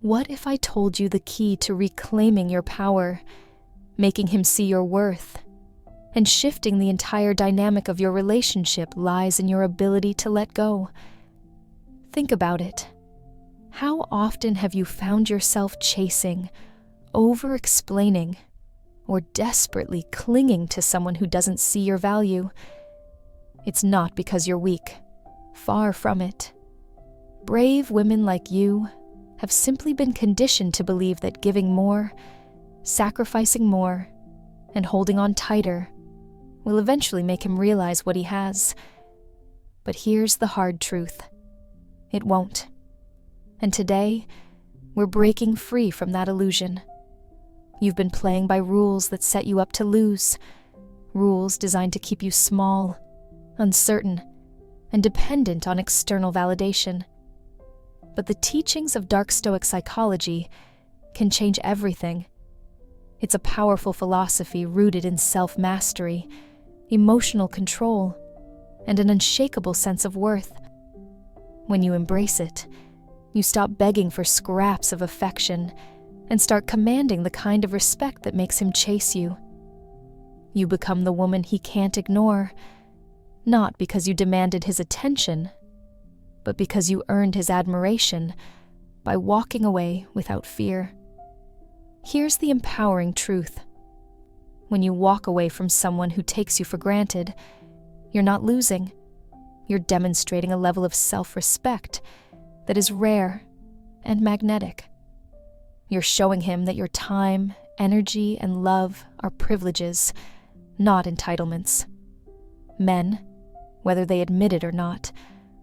What if I told you the key to reclaiming your power, making him see your worth, and shifting the entire dynamic of your relationship lies in your ability to let go? Think about it. How often have you found yourself chasing, over-explaining, or desperately clinging to someone who doesn't see your value? It's not because you're weak. Far from it. Brave women like you have simply been conditioned to believe that giving more, sacrificing more, and holding on tighter will eventually make him realize what he has. But here's the hard truth. It won't. And today, we're breaking free from that illusion. You've been playing by rules that set you up to lose, rules designed to keep you small, uncertain, and dependent on external validation. But the teachings of dark Stoic psychology can change everything. It's a powerful philosophy rooted in self-mastery, emotional control, and an unshakable sense of worth. When you embrace it, you stop begging for scraps of affection and start commanding the kind of respect that makes him chase you. You become the woman he can't ignore, not because you demanded his attention, but because you earned his admiration by walking away without fear. Here's the empowering truth. When you walk away from someone who takes you for granted, you're not losing. You're demonstrating a level of self-respect that is rare and magnetic. You're showing him that your time, energy, and love are privileges, not entitlements. Men, whether they admit it or not,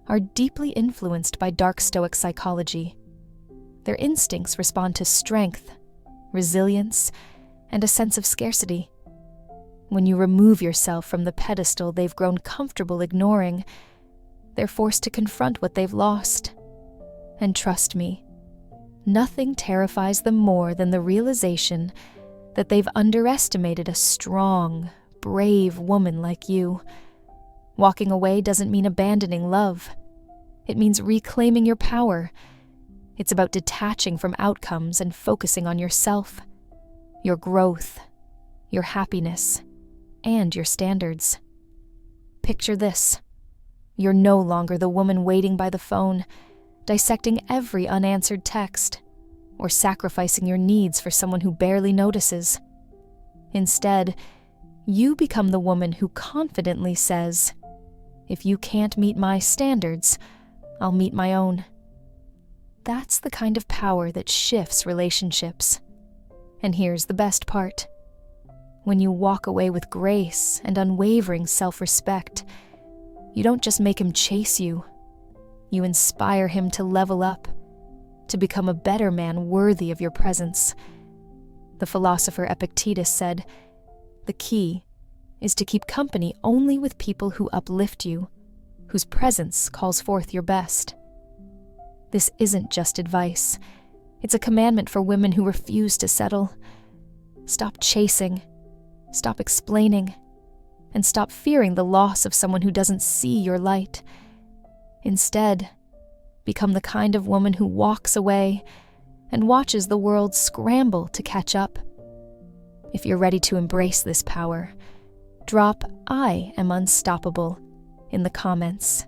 are deeply influenced by dark Stoic psychology. Their instincts respond to strength, resilience, and a sense of scarcity. When you remove yourself from the pedestal they've grown comfortable ignoring, they're forced to confront what they've lost. And trust me, nothing terrifies them more than the realization that they've underestimated a strong, brave woman like you. Walking away doesn't mean abandoning love. It means reclaiming your power. It's about detaching from outcomes and focusing on yourself, your growth, your happiness, and your standards. Picture this. You're no longer the woman waiting by the phone, dissecting every unanswered text, or sacrificing your needs for someone who barely notices. Instead, you become the woman who confidently says, "If you can't meet my standards, I'll meet my own." That's the kind of power that shifts relationships. And here's the best part. When you walk away with grace and unwavering self-respect, you don't just make him chase you. You inspire him to level up, to become a better man worthy of your presence. The philosopher Epictetus said, "The key is to keep company only with people who uplift you, whose presence calls forth your best." This isn't just advice. It's a commandment for women who refuse to settle. Stop chasing, stop explaining, and stop fearing the loss of someone who doesn't see your light. Instead, become the kind of woman who walks away and watches the world scramble to catch up. If you're ready to embrace this power, drop "I am unstoppable" in the comments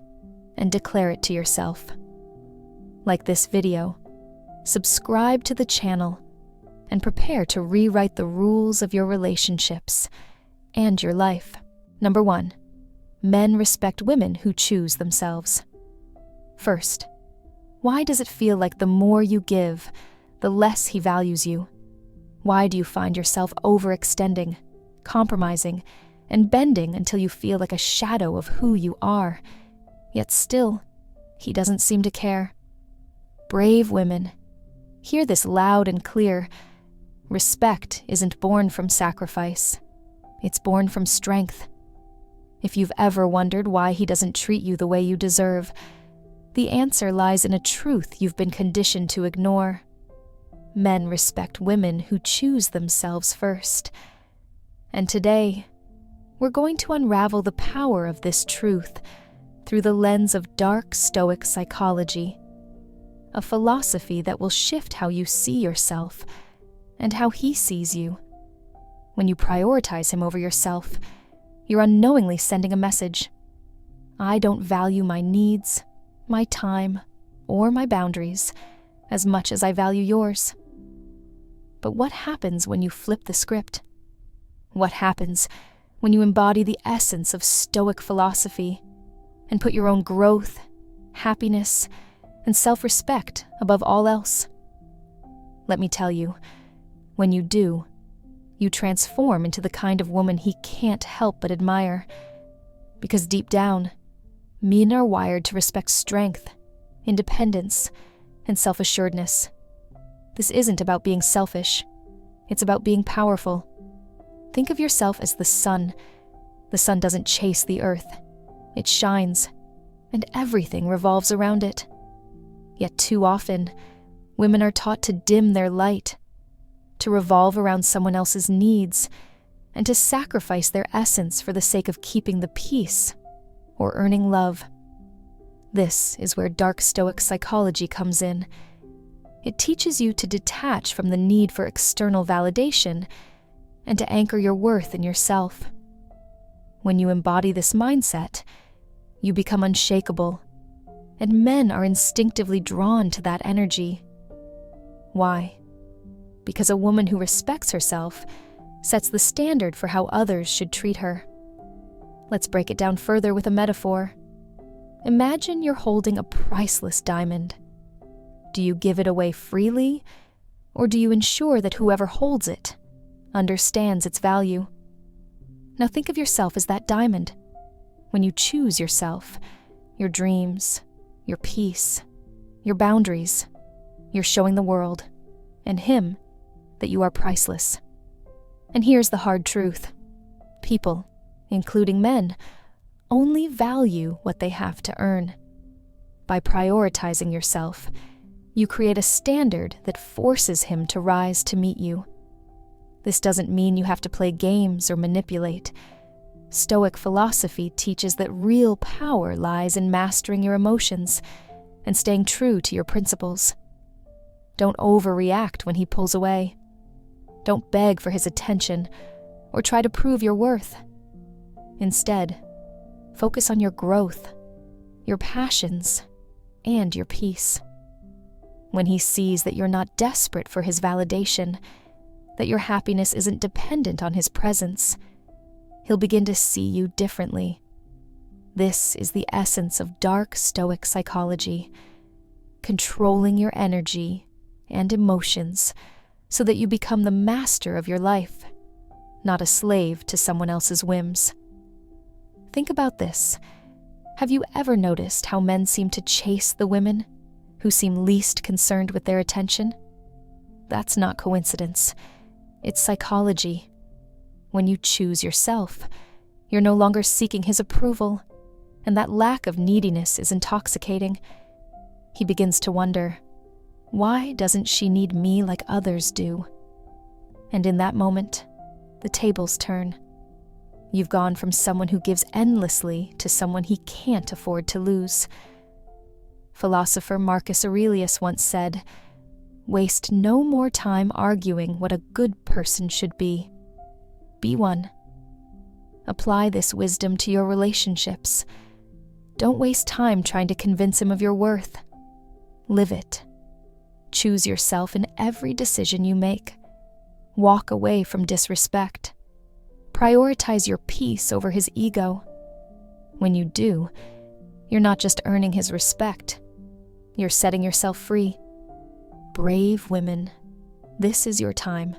and declare it to yourself. Like this video, subscribe to the channel and prepare to rewrite the rules of your relationships and your life. Number 1, men respect women who choose themselves. First, why does it feel like the more you give, the less he values you? Why do you find yourself overextending, compromising, and bending until you feel like a shadow of who you are? Yet still, he doesn't seem to care. Brave women, hear this loud and clear. Respect isn't born from sacrifice. It's born from strength. If you've ever wondered why he doesn't treat you the way you deserve, the answer lies in a truth you've been conditioned to ignore. Men respect women who choose themselves first. And today, we're going to unravel the power of this truth through the lens of dark Stoic psychology. a philosophy that will shift how you see yourself and how he sees you. When you prioritize him over yourself, you're unknowingly sending a message. I don't value my needs, my time, or my boundaries as much as I value yours. But what happens when you flip the script? What happens when you embody the essence of Stoic philosophy and put your own growth, happiness, and self-respect above all else? Let me tell you, when you do, you transform into the kind of woman he can't help but admire. Because deep down, men are wired to respect strength, independence, and self-assuredness. This isn't about being selfish. It's about being powerful. Think of yourself as the sun. The sun doesn't chase the earth. It shines, and everything revolves around it. Yet too often, women are taught to dim their light, to revolve around someone else's needs, and to sacrifice their essence for the sake of keeping the peace or earning love. This is where dark Stoic psychology comes in. It teaches you to detach from the need for external validation and to anchor your worth in yourself. When you embody this mindset, you become unshakable, and men are instinctively drawn to that energy. Why? Because a woman who respects herself sets the standard for how others should treat her. Let's break it down further with a metaphor. Imagine you're holding a priceless diamond. Do you give it away freely, or do you ensure that whoever holds it understands its value? Now think of yourself as that diamond. When you choose yourself, your dreams, your peace, your boundaries, you're showing the world, and him, that you are priceless. And here's the hard truth. People, including men, only value what they have to earn. By prioritizing yourself, you create a standard that forces him to rise to meet you. This doesn't mean you have to play games or manipulate. Stoic philosophy teaches that real power lies in mastering your emotions and staying true to your principles. Don't overreact when he pulls away. Don't beg for his attention or try to prove your worth. Instead, focus on your growth, your passions, and your peace. When he sees that you're not desperate for his validation, that your happiness isn't dependent on his presence, he'll begin to see you differently. This is the essence of dark Stoic psychology, controlling your energy and emotions so that you become the master of your life, not a slave to someone else's whims. Think about this. Have you ever noticed how men seem to chase the women who seem least concerned with their attention? That's not coincidence. It's psychology. When you choose yourself, you're no longer seeking his approval, and that lack of neediness is intoxicating. He begins to wonder, why doesn't she need me like others do? And in that moment, the tables turn. You've gone from someone who gives endlessly to someone he can't afford to lose. Philosopher Marcus Aurelius once said, "Waste no more time arguing what a good person should be. Be one." Apply this wisdom to your relationships. Don't waste time trying to convince him of your worth. Live it. Choose yourself in every decision you make. Walk away from disrespect. Prioritize your peace over his ego. When you do, you're not just earning his respect, you're setting yourself free. Brave women, this is your time.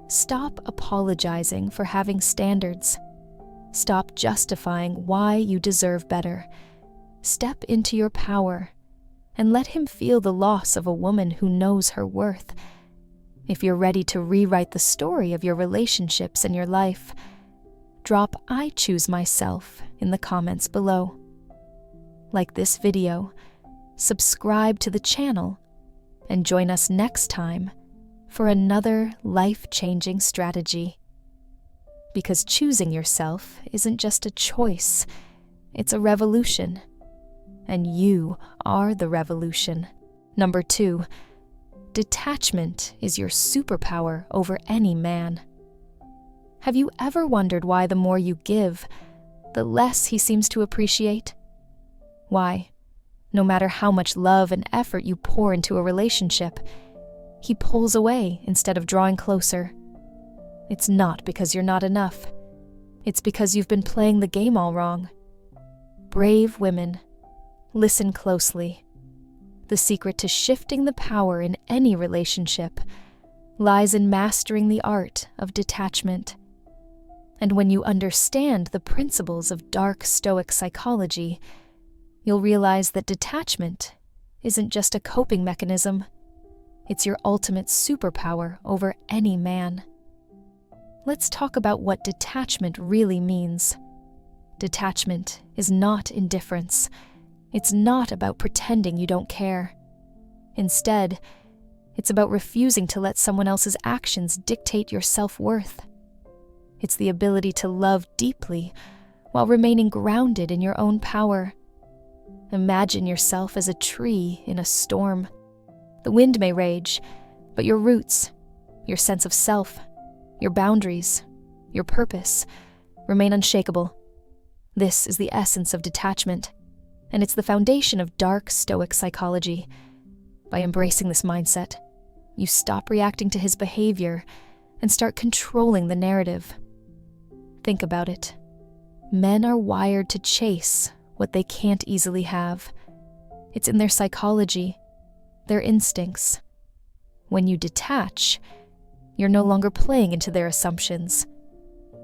Stop apologizing for having standards. Stop justifying why you deserve better. Step into your power and let him feel the loss of a woman who knows her worth. If you're ready to rewrite the story of your relationships and your life, drop "I choose myself" in the comments below. Like this video, subscribe to the channel, and join us next time for another life-changing strategy. Because choosing yourself isn't just a choice, it's a revolution. And you are the revolution. Number 2, detachment is your superpower over any man. Have you ever wondered why the more you give, the less he seems to appreciate? Why, no matter how much love and effort you pour into a relationship, he pulls away instead of drawing closer? It's not because you're not enough. It's because you've been playing the game all wrong. Brave women, listen closely. The secret to shifting the power in any relationship lies in mastering the art of detachment. And when you understand the principles of dark Stoic psychology, you'll realize that detachment isn't just a coping mechanism. It's your ultimate superpower over any man. Let's talk about what detachment really means. Detachment is not indifference. It's not about pretending you don't care. Instead, it's about refusing to let someone else's actions dictate your self-worth. It's the ability to love deeply while remaining grounded in your own power. Imagine yourself as a tree in a storm. The wind may rage, but your roots, your sense of self, your boundaries, your purpose remain unshakable. This is the essence of detachment, and it's the foundation of dark Stoic psychology. By embracing this mindset, you stop reacting to his behavior and start controlling the narrative. Think about it. Men are wired to chase what they can't easily have. It's in their psychology, their instincts. When you detach, you're no longer playing into their assumptions.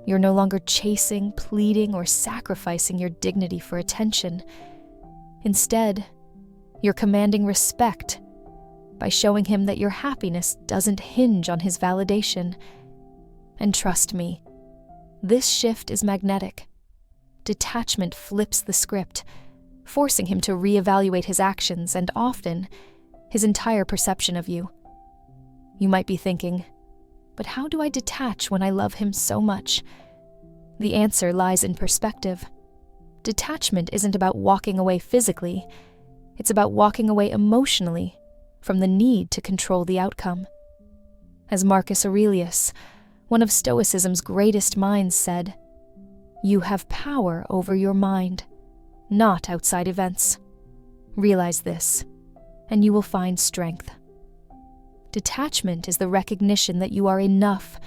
You're no longer chasing, pleading, or sacrificing your dignity for attention. Instead, you're commanding respect by showing him that your happiness doesn't hinge on his validation. And trust me, this shift is magnetic. Detachment flips the script, forcing him to reevaluate his actions and often his entire perception of you. You might be thinking, but how do I detach when I love him so much? The answer lies in perspective. Detachment isn't about walking away physically. It's about walking away emotionally from the need to control the outcome. As Marcus Aurelius, one of Stoicism's greatest minds, said, "You have power over your mind, not outside events. Realize this, and you will find strength." Detachment is the recognition that you are enough,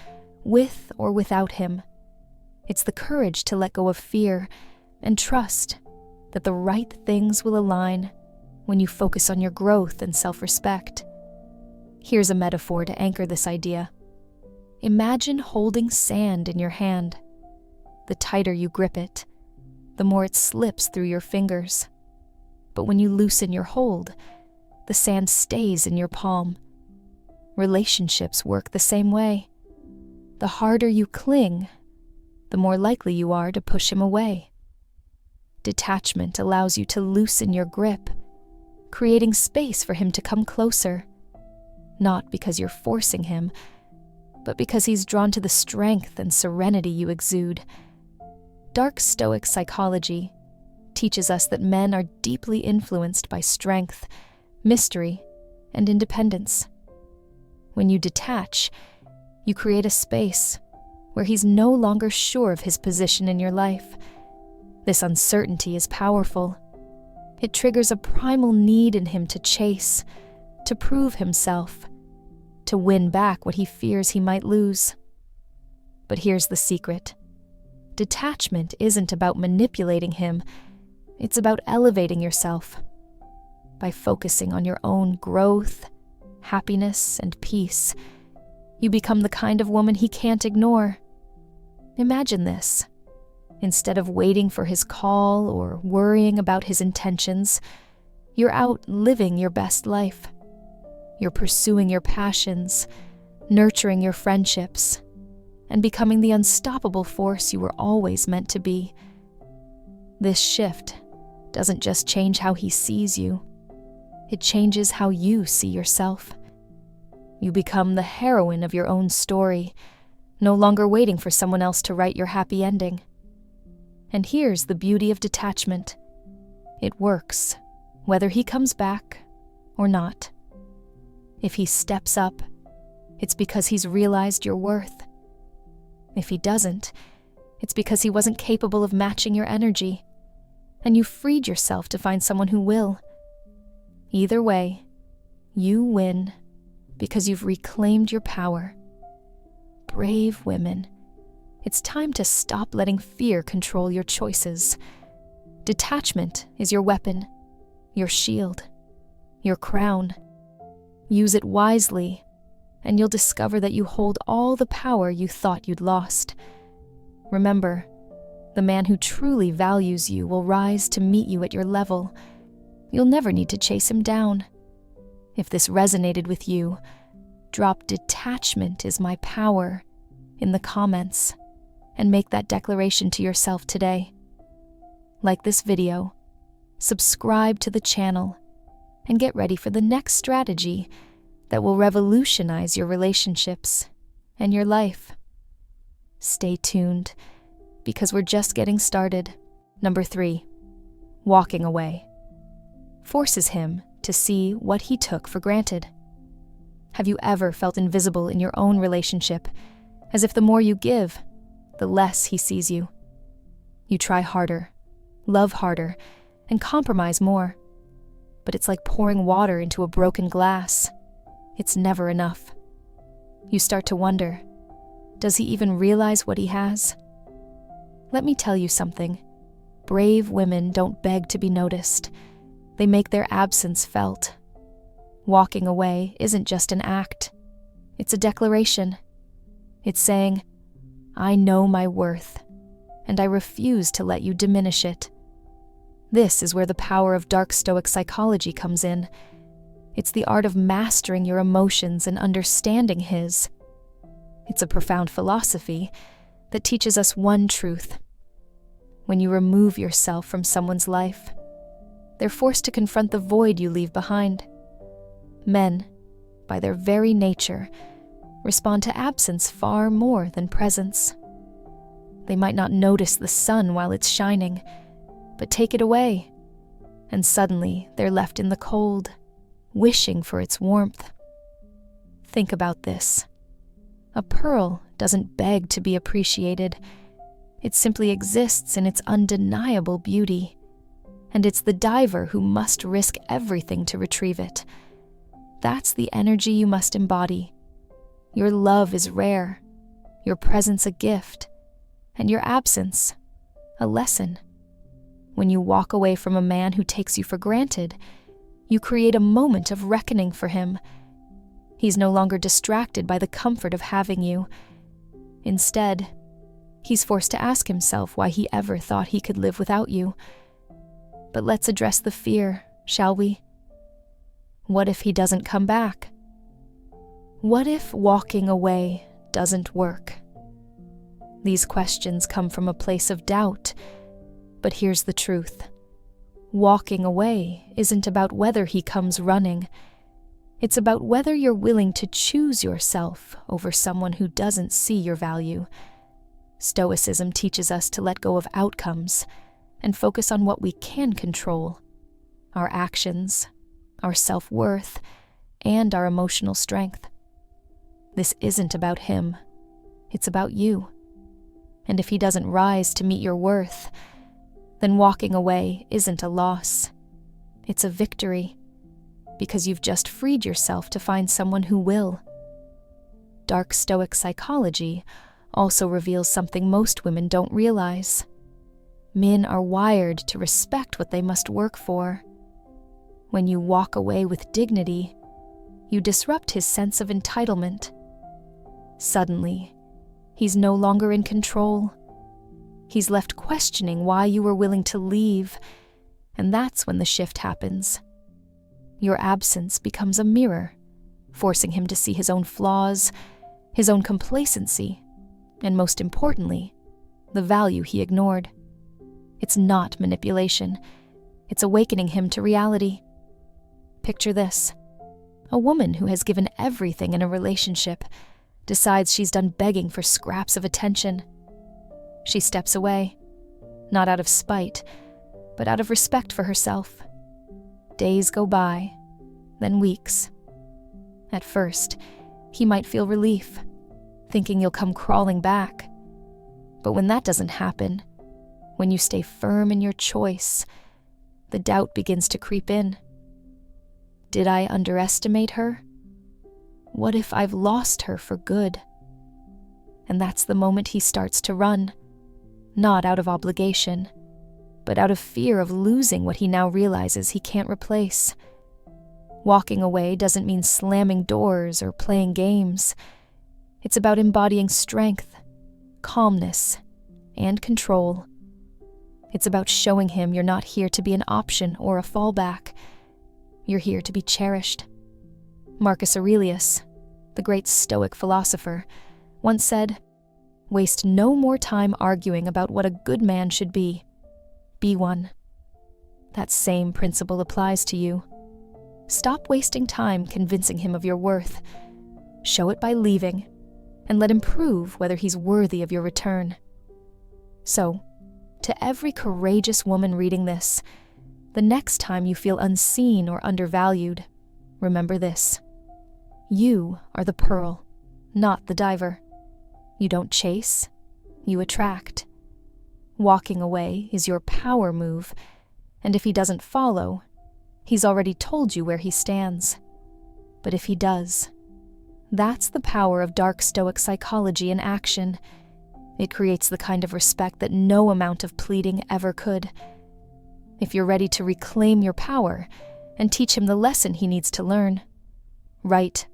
with or without him. It's the courage to let go of fear and trust that the right things will align when you focus on your growth and self-respect. Here's a metaphor to anchor this idea. Imagine holding sand in your hand. The tighter you grip it, the more it slips through your fingers. But when you loosen your hold, the sand stays in your palm. Relationships work the same way. The harder you cling, the more likely you are to push him away. Detachment allows you to loosen your grip, creating space for him to come closer, not because you're forcing him, but because he's drawn to the strength and serenity you exude. Dark Stoic psychology teaches us that men are deeply influenced by strength, mystery, and independence. When you detach, you create a space where he's no longer sure of his position in your life. This uncertainty is powerful. It triggers a primal need in him to chase, to prove himself, to win back what he fears he might lose. But here's the secret. Detachment isn't about manipulating him. It's about elevating yourself. By focusing on your own growth, happiness, and peace, you become the kind of woman he can't ignore. Imagine this. Instead of waiting for his call or worrying about his intentions, you're out living your best life. You're pursuing your passions, nurturing your friendships, and becoming the unstoppable force you were always meant to be. This shift doesn't just change how he sees you, it changes how you see yourself. You become the heroine of your own story, no longer waiting for someone else to write your happy ending. And here's the beauty of detachment. It works, whether he comes back or not. If he steps up, it's because he's realized your worth. If he doesn't, it's because he wasn't capable of matching your energy, and you freed yourself to find someone who will. Either way, you win because you've reclaimed your power. Brave women, it's time to stop letting fear control your choices. Detachment is your weapon, your shield, your crown. Use it wisely, and you'll discover that you hold all the power you thought you'd lost. Remember, the man who truly values you will rise to meet you at your level. You'll never need to chase him down. If this resonated with you, drop "detachment is my power" in the comments and make that declaration to yourself today. Like this video, subscribe to the channel, and get ready for the next strategy that will revolutionize your relationships and your life. Stay tuned, because we're just getting started. Number 3, walking away. Forces him to see what he took for granted. Have you ever felt invisible in your own relationship, as if the more you give, the less he sees you? You try harder, love harder, and compromise more. But it's like pouring water into a broken glass. It's never enough. You start to wonder, does he even realize what he has? Let me tell you something. Brave women don't beg to be noticed. They make their absence felt. Walking away isn't just an act. It's a declaration. It's saying, I know my worth, and I refuse to let you diminish it. This is where the power of dark Stoic psychology comes in. It's the art of mastering your emotions and understanding his. It's a profound philosophy that teaches us one truth. When you remove yourself from someone's life, they're forced to confront the void you leave behind. Men, by their very nature, respond to absence far more than presence. They might not notice the sun while it's shining, but take it away, and suddenly they're left in the cold, wishing for its warmth. Think about this. A pearl doesn't beg to be appreciated. It simply exists in its undeniable beauty, and it's the diver who must risk everything to retrieve it. That's the energy you must embody. Your love is rare, your presence a gift, and your absence a lesson. When you walk away from a man who takes you for granted, you create a moment of reckoning for him. He's no longer distracted by the comfort of having you. Instead, he's forced to ask himself why he ever thought he could live without you. But let's address the fear, shall we? What if he doesn't come back? What if walking away doesn't work? These questions come from a place of doubt, but here's the truth. Walking away isn't about whether he comes running. It's about whether you're willing to choose yourself over someone who doesn't see your value. Stoicism teaches us to let go of outcomes and focus on what we can control: our actions, our self-worth, and our emotional strength. This isn't about him. It's about you. And if he doesn't rise to meet your worth, then walking away isn't a loss. It's a victory, because you've just freed yourself to find someone who will. Dark Stoic psychology also reveals something most women don't realize. Men are wired to respect what they must work for. When you walk away with dignity, you disrupt his sense of entitlement. Suddenly, he's no longer in control. He's left questioning why you were willing to leave, and that's when the shift happens. Your absence becomes a mirror, forcing him to see his own flaws, his own complacency, and most importantly, the value he ignored. It's not manipulation. It's awakening him to reality. Picture this. A woman who has given everything in a relationship decides she's done begging for scraps of attention. She steps away, not out of spite, but out of respect for herself. Days go by, then weeks. At first, he might feel relief, thinking you'll come crawling back. But when that doesn't happen, when you stay firm in your choice, the doubt begins to creep in. Did I underestimate her? What if I've lost her for good? And that's the moment he starts to run, not out of obligation, but out of fear of losing what he now realizes he can't replace. Walking away doesn't mean slamming doors or playing games. It's about embodying strength, calmness, and control. It's about showing him you're not here to be an option or a fallback. You're here to be cherished. Marcus Aurelius, the great Stoic philosopher, once said, "Waste no more time arguing about what a good man should be. Be one." That same principle applies to you. Stop wasting time convincing him of your worth. Show it by leaving, and let him prove whether he's worthy of your return. So, to every courageous woman reading this, the next time you feel unseen or undervalued, remember this. You are the pearl, not the diver. You don't chase, you attract. Walking away is your power move, and if he doesn't follow, he's already told you where he stands. But if he does, that's the power of dark Stoic psychology in action. It creates the kind of respect that no amount of pleading ever could. If you're ready to reclaim your power and teach him the lesson he needs to learn, write,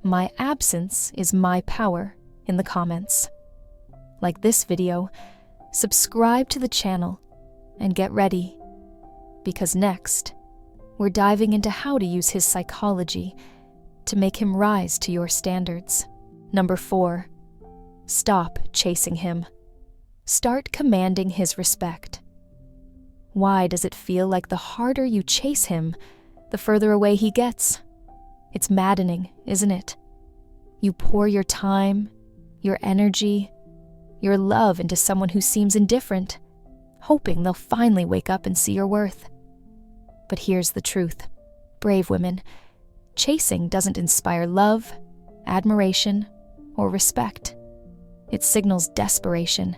"My absence is my power," in the comments. Like this video, subscribe to the channel and get ready, because next, we're diving into how to use his psychology to make him rise to your standards. Number 4, stop chasing him. Start commanding his respect. Why does it feel like the harder you chase him, the further away he gets? It's maddening, isn't it? You pour your time, your energy, your love into someone who seems indifferent, hoping they'll finally wake up and see your worth. But here's the truth, brave women. Chasing doesn't inspire love, admiration, or respect. It signals desperation.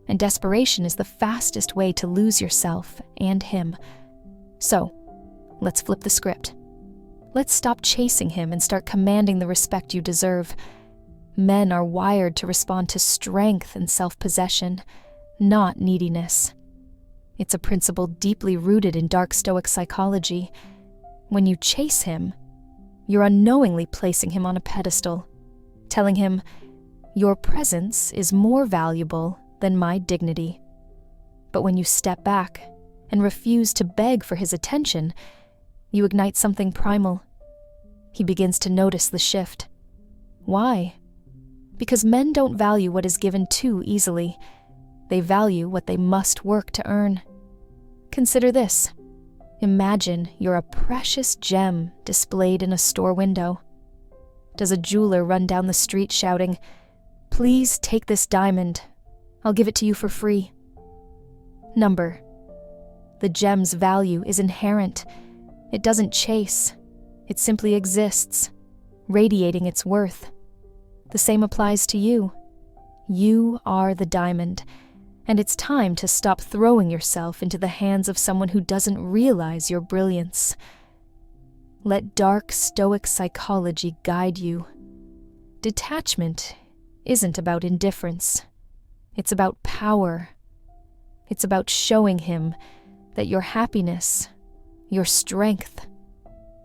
And desperation is the fastest way to lose yourself and him. So, let's flip the script. Let's stop chasing him and start commanding the respect you deserve. Men are wired to respond to strength and self-possession, not neediness. It's a principle deeply rooted in dark Stoic psychology. When you chase him, you're unknowingly placing him on a pedestal, telling him, "Your presence is more valuable than my dignity." But when you step back and refuse to beg for his attention, you ignite something primal. He begins to notice the shift. Why? Because men don't value what is given too easily. They value what they must work to earn. Consider this. Imagine you're a precious gem displayed in a store window. Does a jeweler run down the street shouting, "Please take this diamond. I'll give it to you for free"? Number. The gem's value is inherent. It doesn't chase. It simply exists, radiating its worth. The same applies to you. You are the diamond, and it's time to stop throwing yourself into the hands of someone who doesn't realize your brilliance. Let dark Stoic psychology guide you. Detachment isn't about indifference. It's about power. It's about showing him that your happiness, your strength,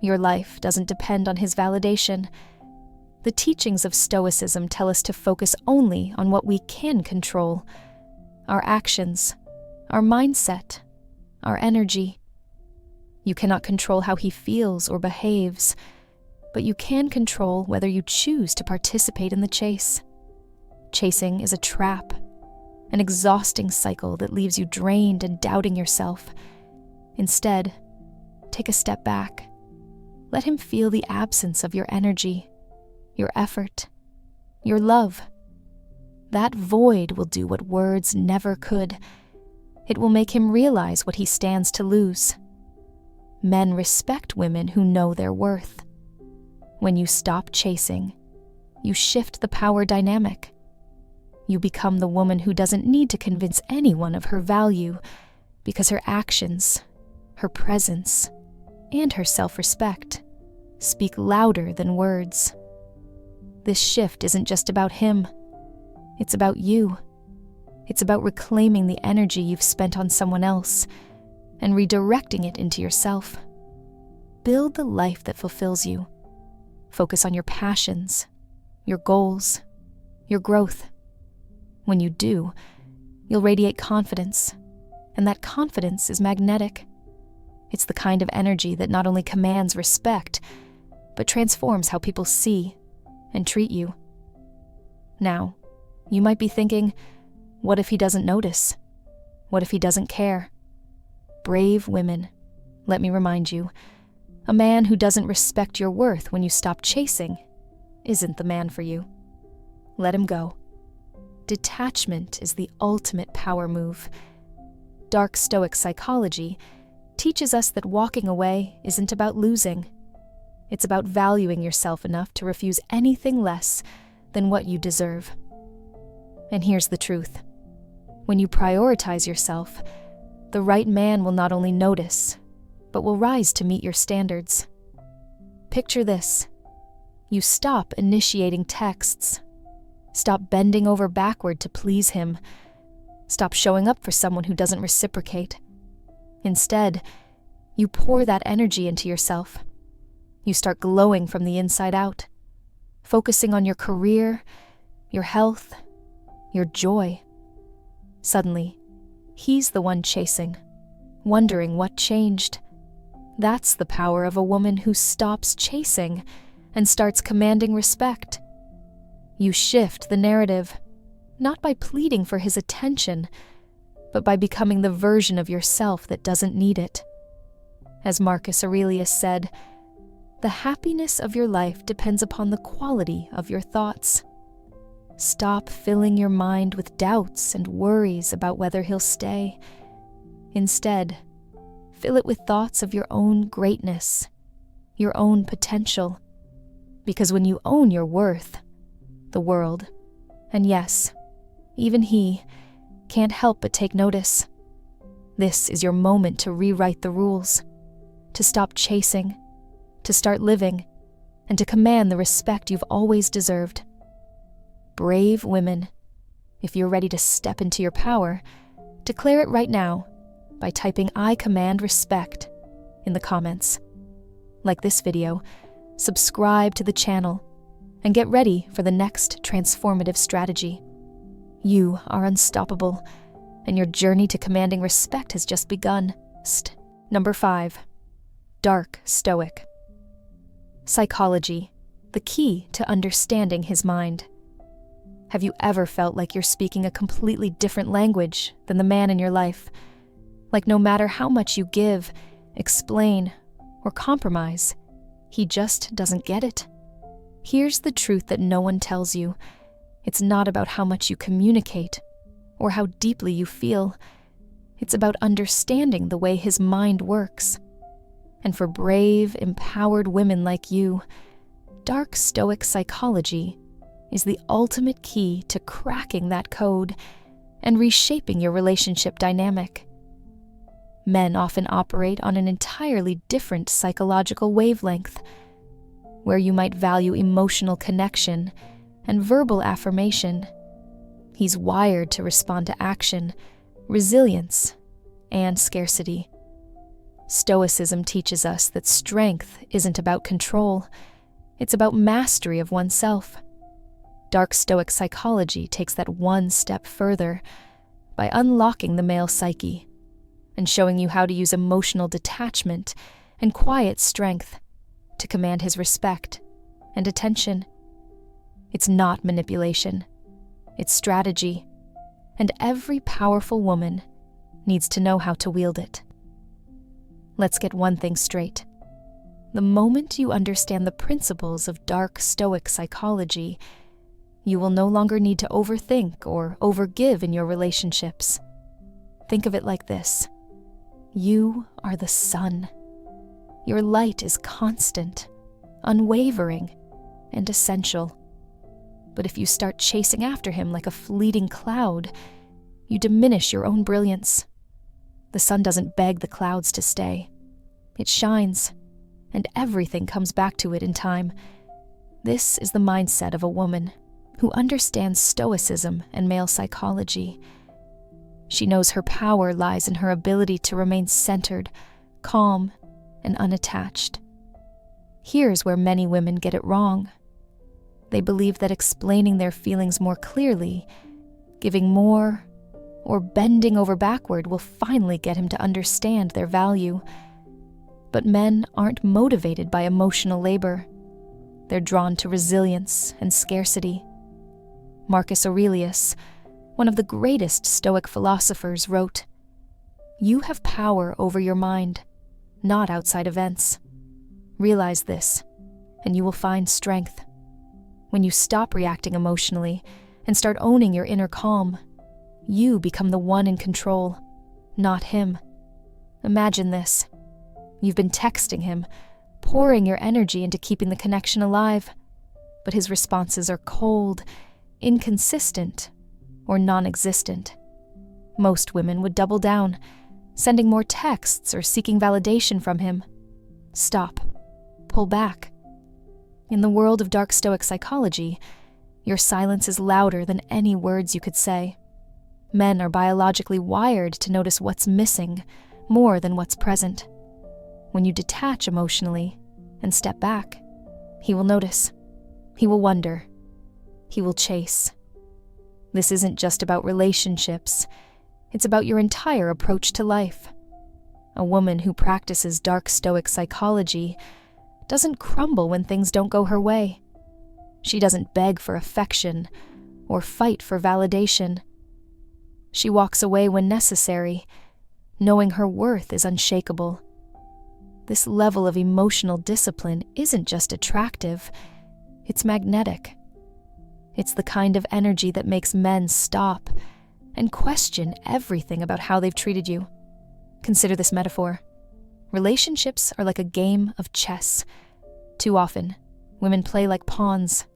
your life doesn't depend on his validation. The teachings of Stoicism tell us to focus only on what we can control: our actions, our mindset, our energy. You cannot control how he feels or behaves, but you can control whether you choose to participate in the chase. Chasing is a trap, an exhausting cycle that leaves you drained and doubting yourself. Instead, take a step back. Let him feel the absence of your energy, your effort, your love. That void will do what words never could. It will make him realize what he stands to lose. Men respect women who know their worth. When you stop chasing, you shift the power dynamic. You become the woman who doesn't need to convince anyone of her value because her actions, her presence, and her self-respect speak louder than words. This shift isn't just about him. It's about you. It's about reclaiming the energy you've spent on someone else and redirecting it into yourself. Build the life that fulfills you. Focus on your passions, your goals, your growth. When you do, you'll radiate confidence, and that confidence is magnetic. It's the kind of energy that not only commands respect, but transforms how people see and treat you. Now, you might be thinking, what if he doesn't notice? What if he doesn't care? Brave women, let me remind you, a man who doesn't respect your worth when you stop chasing isn't the man for you. Let him go. Detachment is the ultimate power move. Dark Stoic psychology teaches us that walking away isn't about losing. It's about valuing yourself enough to refuse anything less than what you deserve. And here's the truth. When you prioritize yourself, the right man will not only notice, but will rise to meet your standards. Picture this. You stop initiating texts. Stop bending over backward to please him. Stop showing up for someone who doesn't reciprocate. Instead, you pour that energy into yourself. You start glowing from the inside out, focusing on your career, your health, your joy. Suddenly, he's the one chasing, wondering what changed. That's the power of a woman who stops chasing and starts commanding respect. You shift the narrative, not by pleading for his attention, but by becoming the version of yourself that doesn't need it. As Marcus Aurelius said, the happiness of your life depends upon the quality of your thoughts. Stop filling your mind with doubts and worries about whether he'll stay. Instead, fill it with thoughts of your own greatness, your own potential. Because when you own your worth, the world, and yes, even he, can't help but take notice. This is your moment to rewrite the rules, to stop chasing, to start living, and to command the respect you've always deserved. Brave women, if you're ready to step into your power, declare it right now by typing "I command respect" in the comments. Like this video, subscribe to the channel, and get ready for the next transformative strategy. You are unstoppable, and your journey to commanding respect has just begun. Number 5. Dark Stoic. Psychology, the key to understanding his mind. Have you ever felt like you're speaking a completely different language than the man in your life? Like no matter how much you give, explain, or compromise, he just doesn't get it? Here's the truth that no one tells you. It's not about how much you communicate or how deeply you feel. It's about understanding the way his mind works. And for brave, empowered women like you, Dark Stoic psychology is the ultimate key to cracking that code and reshaping your relationship dynamic. Men often operate on an entirely different psychological wavelength, where you might value emotional connection and verbal affirmation. He's wired to respond to action, resilience, and scarcity. Stoicism teaches us that strength isn't about control, it's about mastery of oneself. Dark Stoic psychology takes that one step further by unlocking the male psyche and showing you how to use emotional detachment and quiet strength to command his respect and attention. It's not manipulation, it's strategy, and every powerful woman needs to know how to wield it. Let's get one thing straight. The moment you understand the principles of Dark Stoic psychology, you will no longer need to overthink or overgive in your relationships. Think of it like this. You are the sun. Your light is constant, unwavering, and essential. But if you start chasing after him like a fleeting cloud, you diminish your own brilliance. The sun doesn't beg the clouds to stay. It shines, and everything comes back to it in time. This is the mindset of a woman who understands Stoicism and male psychology. She knows her power lies in her ability to remain centered, calm, and unattached. Here's where many women get it wrong. They believe that explaining their feelings more clearly, giving more, or bending over backward will finally get him to understand their value. But men aren't motivated by emotional labor. They're drawn to resilience and scarcity. Marcus Aurelius, one of the greatest Stoic philosophers, wrote, "You have power over your mind, not outside events. Realize this, and you will find strength. When you stop reacting emotionally and start owning your inner calm, you become the one in control, not him. Imagine this. You've been texting him, pouring your energy into keeping the connection alive, but his responses are cold, inconsistent, or non-existent. Most women would double down, sending more texts or seeking validation from him. Stop. Pull back. In the world of dark Stoic psychology, your silence is louder than any words you could say. Men are biologically wired to notice what's missing more than what's present. When you detach emotionally and step back, he will notice. He will wonder. He will chase. This isn't just about relationships. It's about your entire approach to life. A woman who practices dark Stoic psychology doesn't crumble when things don't go her way. She doesn't beg for affection or fight for validation. She walks away when necessary, knowing her worth is unshakable. This level of emotional discipline isn't just attractive, it's magnetic. It's the kind of energy that makes men stop and question everything about how they've treated you. Consider this metaphor. Relationships are like a game of chess. Too often, women play like pawns,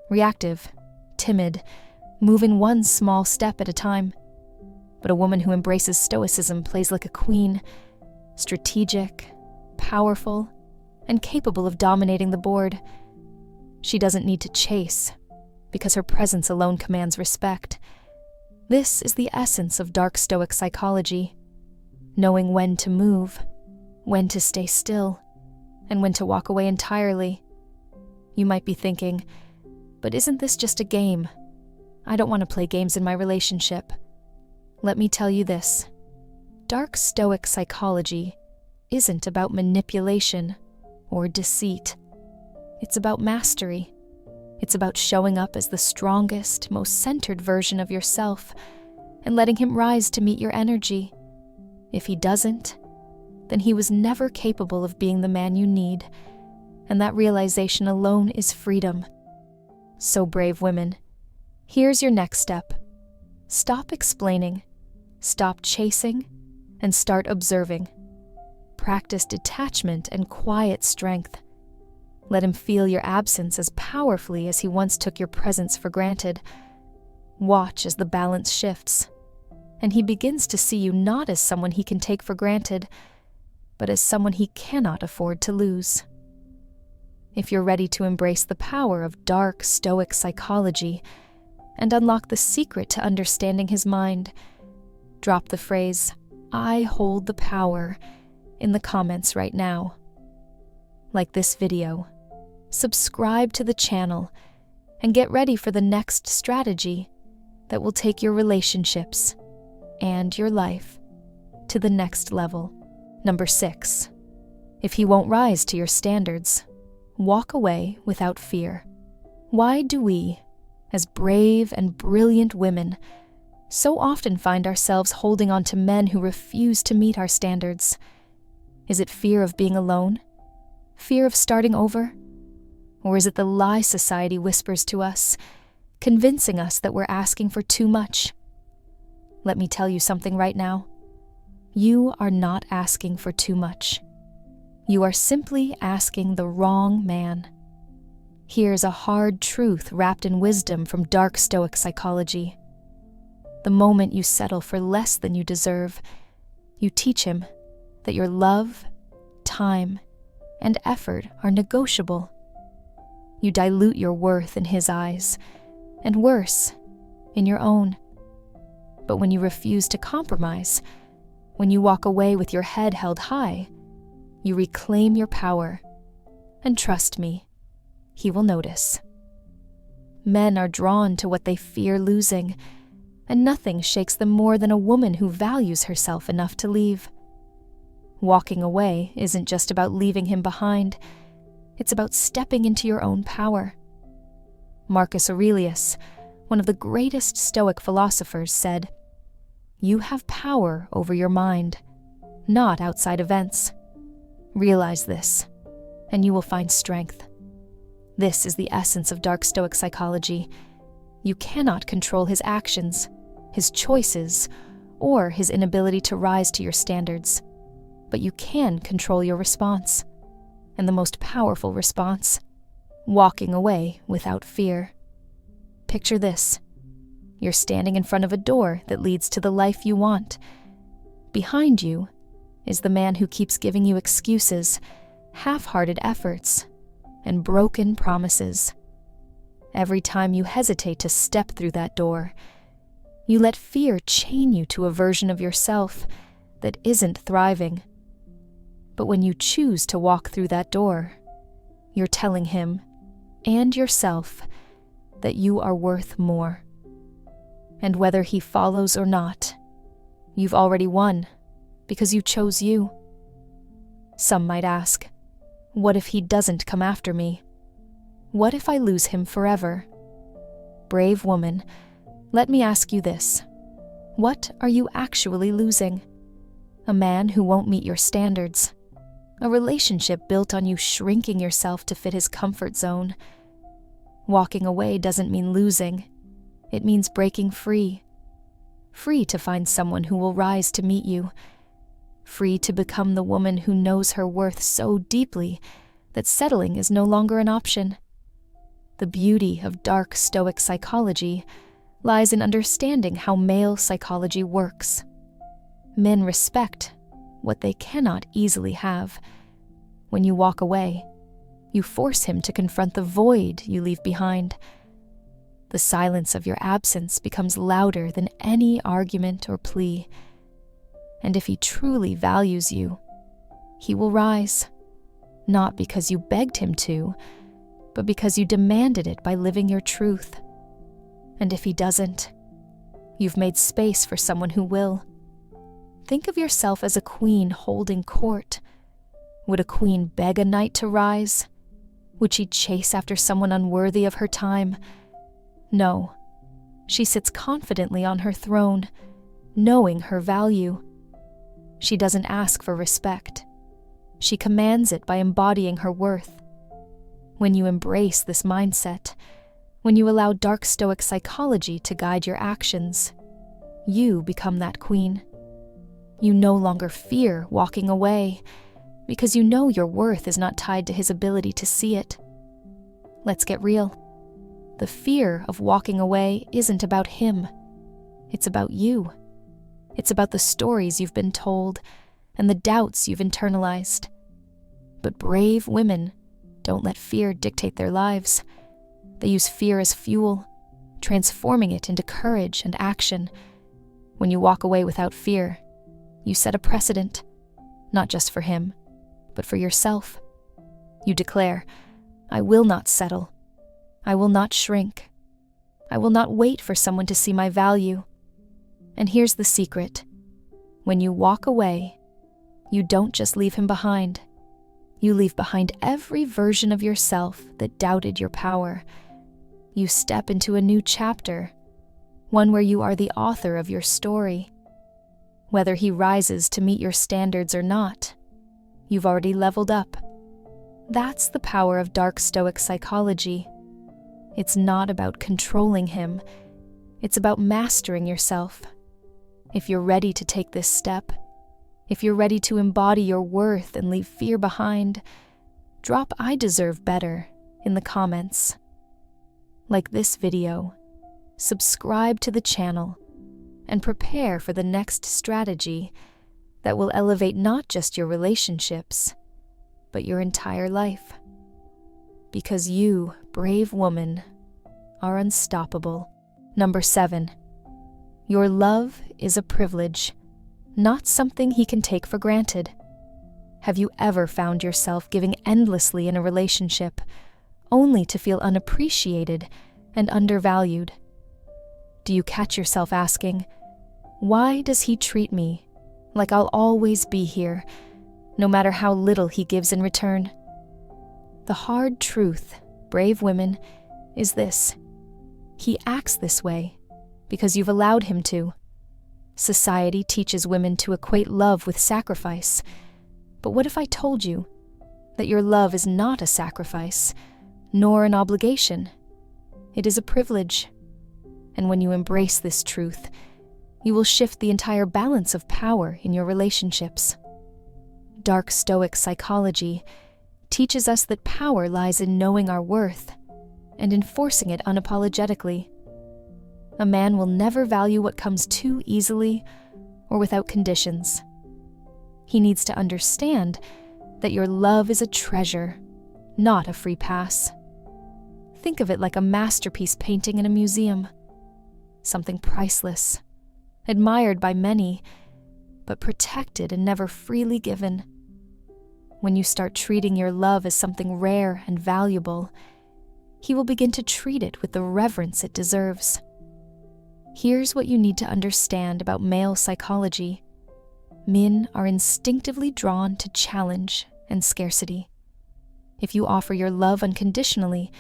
reactive, timid, moving one small step at a time. But a woman who embraces Stoicism plays like a queen, strategic, powerful, and capable of dominating the board. She doesn't need to chase, because her presence alone commands respect. This is the essence of dark Stoic psychology, knowing when to move, when to stay still, and when to walk away entirely. You might be thinking, but isn't this just a game? I don't want to play games in my relationship. Let me tell you this. Dark Stoic psychology isn't about manipulation or deceit. It's about mastery. It's about showing up as the strongest, most centered version of yourself and letting him rise to meet your energy. If he doesn't, then he was never capable of being the man you need, and that realization alone is freedom. So brave women, here's your next step. Stop explaining, stop chasing, and start observing. Practice detachment and quiet strength. Let him feel your absence as powerfully as he once took your presence for granted. Watch as the balance shifts, and he begins to see you not as someone he can take for granted, but as someone he cannot afford to lose. If you're ready to embrace the power of dark Stoic psychology and unlock the secret to understanding his mind, drop the phrase, "I hold the power," in the comments right now. Like this video, subscribe to the channel, and get ready for the next strategy that will take your relationships and your life to the next level. Number 6, if he won't rise to your standards, walk away without fear. Why do we, as brave and brilliant women, so often find ourselves holding on to men who refuse to meet our standards? Is it fear of being alone? Fear of starting over? Or is it the lie society whispers to us, convincing us that we're asking for too much? Let me tell you something right now. You are not asking for too much. You are simply asking the wrong man. Here's a hard truth wrapped in wisdom from dark Stoic psychology. The moment you settle for less than you deserve, you teach him that your love, time, and effort are negotiable. You dilute your worth in his eyes, and worse, in your own. But when you refuse to compromise, when you walk away with your head held high, you reclaim your power. And trust me, he will notice. Men are drawn to what they fear losing, and nothing shakes them more than a woman who values herself enough to leave. Walking away isn't just about leaving him behind, it's about stepping into your own power. Marcus Aurelius, one of the greatest Stoic philosophers, said, "You have power over your mind, not outside events. Realize this, and you will find strength." This is the essence of dark Stoic psychology. You cannot control his actions, his choices, or his inability to rise to your standards. But you can control your response. And the most powerful response, walking away without fear. Picture this. You're standing in front of a door that leads to the life you want. Behind you is the man who keeps giving you excuses, half-hearted efforts, and broken promises. Every time you hesitate to step through that door, you let fear chain you to a version of yourself that isn't thriving. But when you choose to walk through that door, you're telling him and yourself that you are worth more. And whether he follows or not, you've already won because you chose you. Some might ask, what if he doesn't come after me? What if I lose him forever? Brave woman, let me ask you this. What are you actually losing? A man who won't meet your standards. A relationship built on you shrinking yourself to fit his comfort zone. Walking away doesn't mean losing. It means breaking free. Free to find someone who will rise to meet you. Free to become the woman who knows her worth so deeply that settling is no longer an option. The beauty of dark Stoic psychology lies in understanding how male psychology works. Men respect what they cannot easily have. When you walk away, you force him to confront the void you leave behind. The silence of your absence becomes louder than any argument or plea. And if he truly values you, he will rise, not because you begged him to, but because you demanded it by living your truth. And if he doesn't, you've made space for someone who will. Think of yourself as a queen holding court. Would a queen beg a knight to rise? Would she chase after someone unworthy of her time? No. She sits confidently on her throne, knowing her value. She doesn't ask for respect. She commands it by embodying her worth. When you embrace this mindset, when you allow dark Stoic psychology to guide your actions, you become that queen. You no longer fear walking away because you know your worth is not tied to his ability to see it. Let's get real. The fear of walking away isn't about him. It's about you. It's about the stories you've been told and the doubts you've internalized. But brave women don't let fear dictate their lives. They use fear as fuel, transforming it into courage and action. When you walk away without fear, you set a precedent, not just for him, but for yourself. You declare, I will not settle. I will not shrink. I will not wait for someone to see my value. And here's the secret. When you walk away, you don't just leave him behind. You leave behind every version of yourself that doubted your power. You step into a new chapter, one where you are the author of your story. Whether he rises to meet your standards or not, you've already leveled up. That's the power of dark Stoic psychology. It's not about controlling him. It's about mastering yourself. If you're ready to take this step, If you're ready to embody your worth and leave fear behind, drop "I deserve better" in the comments. Like this video, subscribe to the channel, and prepare for the next strategy that will elevate not just your relationships, but your entire life. Because you, brave woman, are unstoppable. Number 7. Your love is a privilege, not something he can take for granted. Have you ever found yourself giving endlessly in a relationship, only to feel unappreciated and undervalued? Do you catch yourself asking, "Why does he treat me like I'll always be here, no matter how little he gives in return?" The hard truth, brave women, is this: he acts this way because you've allowed him to. Society teaches women to equate love with sacrifice. But what if I told you that your love is not a sacrifice, nor an obligation? It is a privilege. And when you embrace this truth, you will shift the entire balance of power in your relationships. Dark Stoic psychology teaches us that power lies in knowing our worth and enforcing it unapologetically. A man will never value what comes too easily or without conditions. He needs to understand that your love is a treasure, not a free pass. Think of it like a masterpiece painting in a museum. Something priceless, admired by many, but protected and never freely given. When you start treating your love as something rare and valuable, he will begin to treat it with the reverence it deserves. Here's what you need to understand about male psychology. Men are instinctively drawn to challenge and scarcity. If you offer your love unconditionally,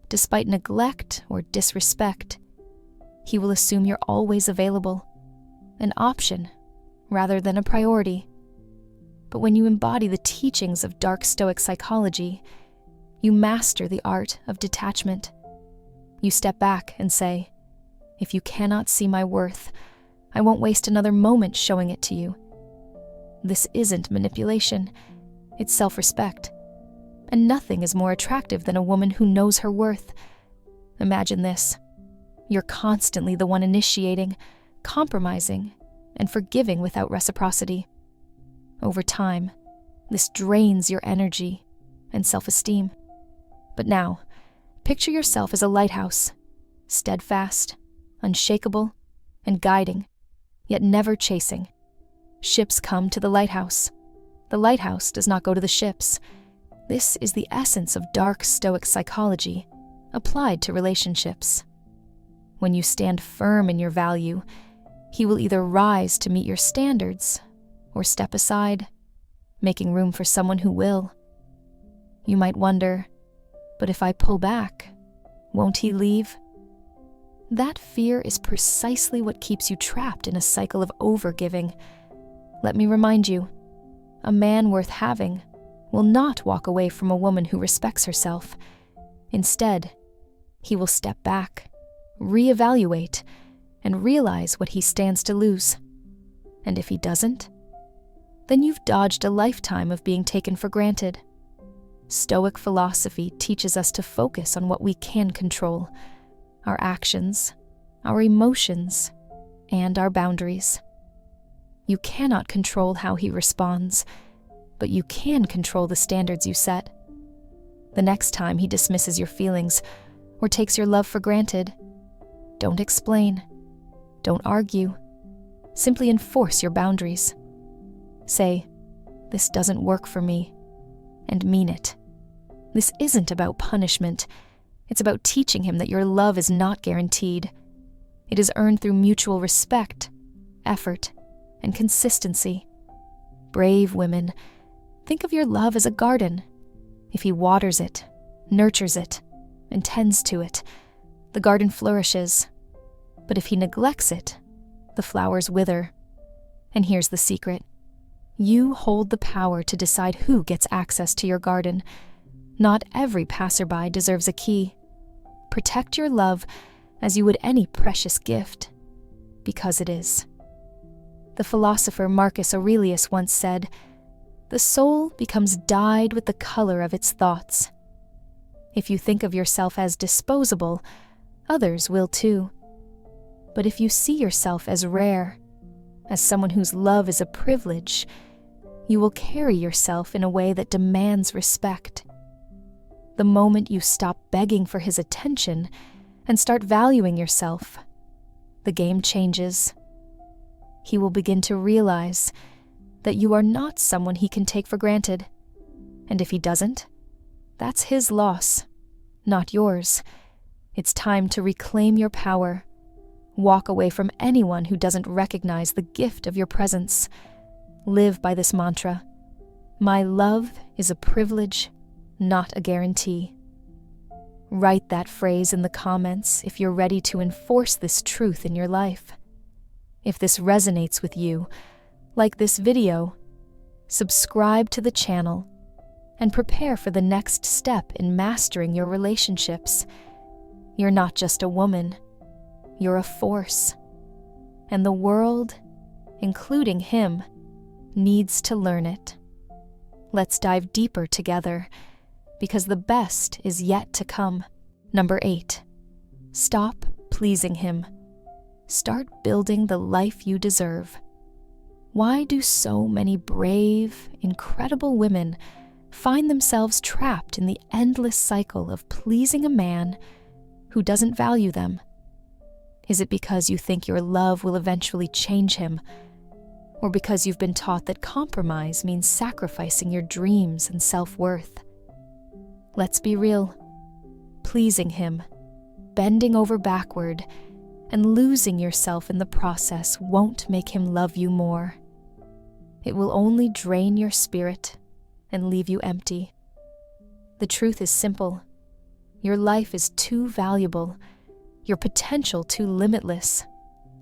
despite neglect or disrespect, he will assume you're always available, an option rather than a priority. But when you embody the teachings of Dark Stoic psychology, you master the art of detachment. You step back and say, "If you cannot see my worth, I won't waste another moment showing it to you." This isn't manipulation, it's self-respect. And nothing is more attractive than a woman who knows her worth. Imagine this: you're constantly the one initiating, compromising, and forgiving without reciprocity. Over time, this drains your energy and self-esteem. But now, picture yourself as a lighthouse, steadfast, unshakable, and guiding, yet never chasing. Ships come to the lighthouse. The lighthouse does not go to the ships. This is the essence of Dark Stoic psychology applied to relationships. When you stand firm in your value, he will either rise to meet your standards or step aside, making room for someone who will. You might wonder, but if I pull back, won't he leave? That fear is precisely what keeps you trapped in a cycle of overgiving. Let me remind you, a man worth having will not walk away from a woman who respects herself. Instead, he will step back, reevaluate, and realize what he stands to lose. And if he doesn't, then you've dodged a lifetime of being taken for granted. Stoic philosophy teaches us to focus on what we can control: our actions, our emotions, and our boundaries. You cannot control how he responds, but you can control the standards you set. The next time he dismisses your feelings or takes your love for granted, don't explain, don't argue, simply enforce your boundaries. Say, "This doesn't work for me," and mean it. This isn't about punishment. It's about teaching him that your love is not guaranteed. It is earned through mutual respect, effort, and consistency. Brave women, think of your love as a garden. If he waters it, nurtures it, and tends to it, the garden flourishes. But if he neglects it, the flowers wither. And here's the secret: you hold the power to decide who gets access to your garden. Not every passerby deserves a key. Protect your love as you would any precious gift, because it is. The philosopher Marcus Aurelius once said, "The soul becomes dyed with the color of its thoughts." If you think of yourself as disposable, others will too. But if you see yourself as rare, as someone whose love is a privilege, you will carry yourself in a way that demands respect. The moment you stop begging for his attention and start valuing yourself, the game changes. He will begin to realize that you are not someone he can take for granted. And if he doesn't, that's his loss, not yours. It's time to reclaim your power. Walk away from anyone who doesn't recognize the gift of your presence. Live by this mantra: my love is a privilege, not a guarantee. Write that phrase in the comments if you're ready to enforce this truth in your life. If this resonates with you, like this video, subscribe to the channel and prepare for the next step in mastering your relationships. You're not just a woman, you're a force. And the world, including him, needs to learn it. Let's dive deeper together, because the best is yet to come. Number 8, stop pleasing him. Start building the life you deserve. Why do so many brave, incredible women find themselves trapped in the endless cycle of pleasing a man who doesn't value them? Is it because you think your love will eventually change him? Or because you've been taught that compromise means sacrificing your dreams and self-worth? Let's be real. Pleasing him, bending over backward, and losing yourself in the process won't make him love you more. It will only drain your spirit and leave you empty. The truth is simple. Your life is too valuable, your potential too limitless,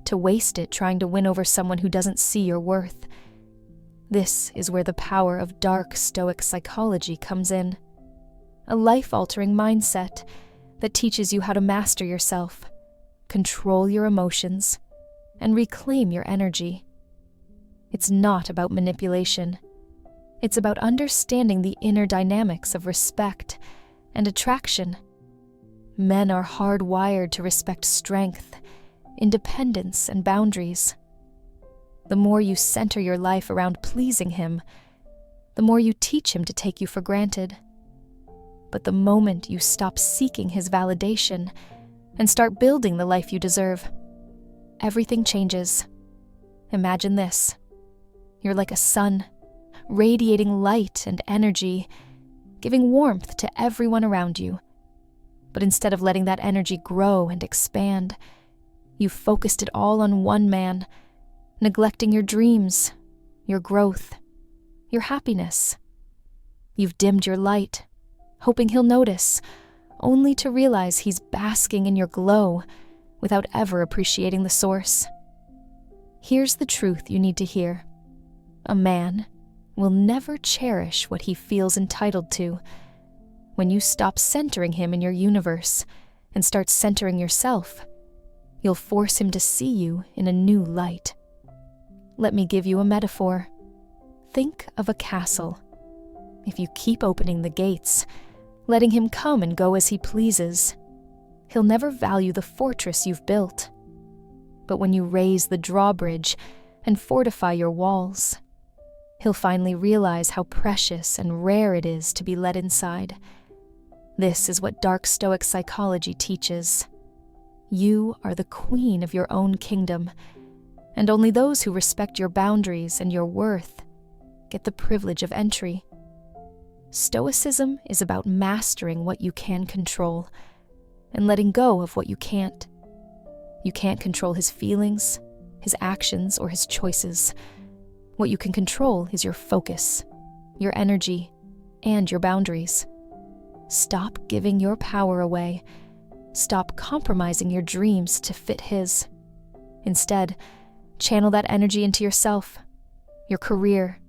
to waste it trying to win over someone who doesn't see your worth. This is where the power of dark Stoic psychology comes in. A life-altering mindset that teaches you how to master yourself, control your emotions, and reclaim your energy. It's not about manipulation. It's about understanding the inner dynamics of respect and attraction. Men are hardwired to respect strength, independence, and boundaries. The more you center your life around pleasing him, the more you teach him to take you for granted. But the moment you stop seeking his validation and start building the life you deserve, everything changes. Imagine this. You're like a sun, radiating light and energy, giving warmth to everyone around you. But instead of letting that energy grow and expand, you've focused it all on one man, neglecting your dreams, your growth, your happiness. You've dimmed your light, hoping he'll notice, only to realize he's basking in your glow without ever appreciating the source. Here's the truth you need to hear. A man will never cherish what he feels entitled to. When you stop centering him in your universe and start centering yourself, you'll force him to see you in a new light. Let me give you a metaphor. Think of a castle. If you keep opening the gates, letting him come and go as he pleases, he'll never value the fortress you've built. But when you raise the drawbridge and fortify your walls, he'll finally realize how precious and rare it is to be let inside. This is what dark Stoic psychology teaches. You are the queen of your own kingdom, and only those who respect your boundaries and your worth get the privilege of entry. Stoicism is about mastering what you can control and letting go of what you can't. You can't control his feelings, his actions, or his choices. What you can control is your focus, your energy, and your boundaries. Stop giving your power away. Stop compromising your dreams to fit his. Instead, channel that energy into yourself, your career,